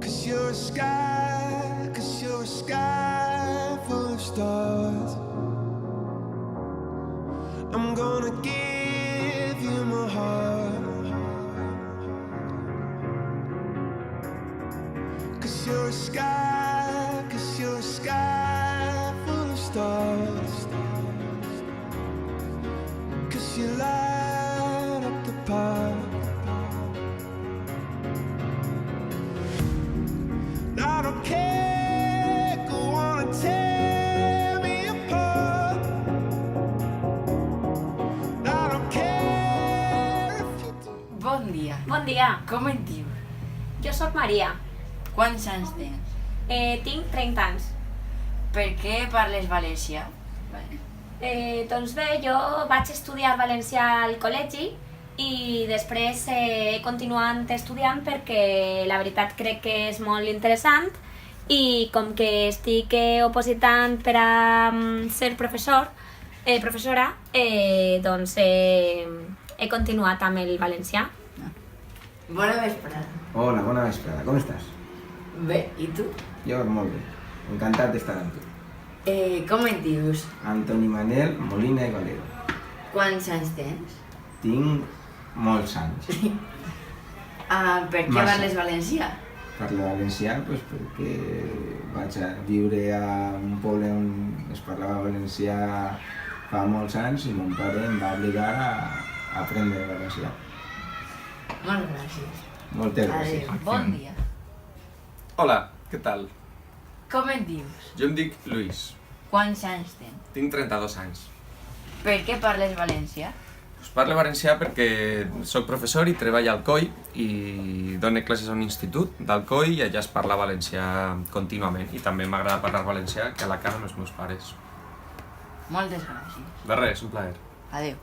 'Cause you're a sky full of stars. I'm gonna give you my heart. 'Cause you're a sky full of stars. 'Cause you light up the path. I don't care, go on and tear me apart. I don't care if you do. Bon dia. Bon dia, Com et dius? jo sóc Maria. Quants anys tens? Tinc 30 anys. Per què parles valencià? Doncs bé, jo vaig estudiar valencià al col·legi i després he continuat estudiant perquè la veritat crec que és molt interessant i com que estic opositant per a ser professora, doncs he continuat amb el valencià. Bona vesprada. Hola, bona vesprada, com estàs? Bé, i tu? Jo molt bé, encantat d'estar amb tu. Com et dius? Antoni Manel Molina i Valero. Quants anys tens? Tinc molts anys. Per què Massa. parles valencià? Parlo valencià doncs, perquè vaig a viure a un poble on es parlava valencià fa molts anys i mon pare em va obligar a aprendre valencià. Moltes gràcies. Moltes gràcies. Adéu. Bon dia. Hola, què tal? Com et dius? Jo em dic Luis, Quants anys tens? tinc 32 anys. Per què parles valencià? Us parlo valencià perquè sóc professor i treballo al COI i dono classes a un institut del COI i allà es parla valencià contínuament i també m'agrada parlar valencià que a la casa amb els meus pares. Moltes gràcies. De res, un plaer. Adéu.